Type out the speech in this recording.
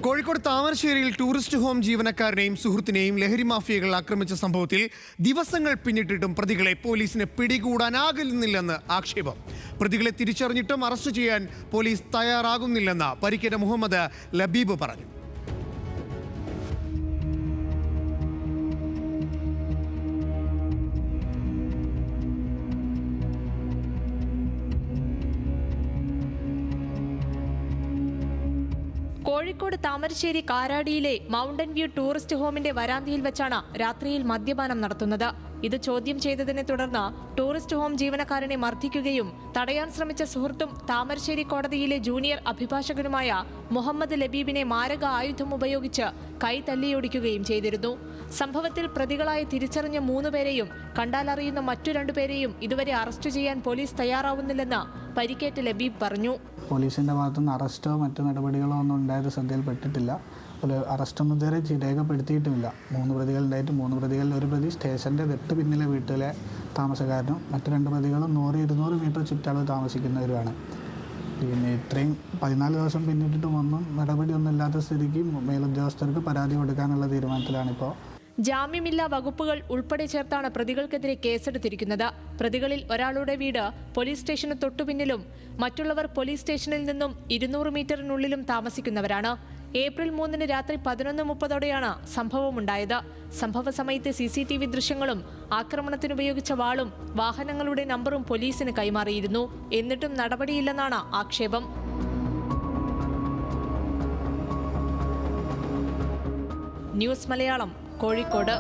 കോഴിക്കോട് താമരശ്ശേരിയിൽ tourist home ജീവനക്കാരനെയും സുഹൃത്തിനെയും ലഹരി മാഫിയകൾ ആക്രമിച്ച സംഭവത്തിൽ ദിവസങ്ങൾ പിന്നിട്ടിട്ടും പ്രതികളെ പോലീസിന് പിടികൂടാനാകുന്നില്ലെന്ന് ആക്ഷേപം. പ്രതികളെ തിരിച്ചറിഞ്ഞിട്ടും അറസ്റ്റ് ചെയ്യാൻ പോലീസ് തയ്യാറാകുന്നില്ലെന്ന് പരിക്കേറ്റ മുഹമ്മദ് ലബീബ് പറഞ്ഞു. കോഴിക്കോട് താമരശ്ശേരി കാരാടിയിലെ മൗണ്ടൻ വ്യൂ ടൂറിസ്റ്റ് ഹോമിന്റെ വരാന്തയിൽ വെച്ചാണ് രാത്രിയിൽ മദ്യപാനം നടത്തുന്നത്. ഇത് ചോദ്യം ചെയ്തതിനെ തുടർന്ന് ടൂറിസ്റ്റ് ഹോം ജീവനക്കാരനെ മർദ്ദിക്കുകയും തടയാൻ ശ്രമിച്ച സുഹൃത്തും താമരശ്ശേരി കോടതിയിലെ ജൂനിയർ അഭിഭാഷകനുമായ മുഹമ്മദ് ലബീബിനെ മാരക ആയുധം ഉപയോഗിച്ച് കൈ തല്ലിയൊടിക്കുകയും ചെയ്തിരുന്നു. സംഭവത്തിൽ പ്രതികളായി തിരിച്ചറിഞ്ഞ 3 പേരെയും കണ്ടാലറിയുന്ന മറ്റു 2 പേരെയും ഇതുവരെ അറസ്റ്റ് ചെയ്യാൻ പോലീസ് തയ്യാറാവുന്നില്ലെന്ന് പരിക്കേറ്റ ലബീബ് പറഞ്ഞു. പോലീസിൻ്റെ ഭാഗത്തുനിന്ന് അറസ്റ്റോ മറ്റു നടപടികളോ ഒന്നും ഉണ്ടായത് ശ്രദ്ധയിൽപ്പെട്ടിട്ടില്ല. അറസ്റ്റൊന്നും ഇതുവരെ രേഖപ്പെടുത്തിയിട്ടുമില്ല. 3 പ്രതികളുണ്ടായിട്ട് 3 പ്രതികളിൽ 1 പ്രതി സ്റ്റേഷൻ്റെ തൊട്ട് പിന്നിലെ വീട്ടിലെ താമസക്കാരനും മറ്റു 2 പ്രതികളും 100-200 മീറ്റർ ചുറ്റളവ് താമസിക്കുന്നവരുമാണ്. പിന്നെ ഇത്രയും 14 ദിവസം പിന്നിട്ടിട്ടും ഒന്നും നടപടിയൊന്നും ഇല്ലാത്ത സ്ഥിതിക്ക് മേലുദ്യോഗസ്ഥർക്ക് പരാതി കൊടുക്കാനുള്ള തീരുമാനത്തിലാണിപ്പോൾ. ജാമ്യമില്ലാ വകുപ്പുകൾ ഉൾപ്പെടെ ചേർത്താണ് പ്രതികൾക്കെതിരെ കേസെടുത്തിരിക്കുന്നത്. പ്രതികളിൽ ഒരാളുടെ വീട് പോലീസ് സ്റ്റേഷന് തൊട്ടുപിന്നിലും മറ്റുള്ളവർ പോലീസ് സ്റ്റേഷനിൽ നിന്നും 200 മീറ്ററിനുള്ളിലും താമസിക്കുന്നവരാണ്. ഏപ്രിൽ 3 രാത്രി 11:30ഓടെയാണ് സംഭവമുണ്ടായത്. സംഭവ സമയത്തെ CCTV ദൃശ്യങ്ങളും ആക്രമണത്തിനുപയോഗിച്ച വാളും വാഹനങ്ങളുടെ നമ്പറും പോലീസിന് കൈമാറിയിരുന്നു. എന്നിട്ടും നടപടിയില്ലെന്നാണ് ആക്ഷേപം. ന്യൂസ് മലയാളം, കോഴിക്കോട്.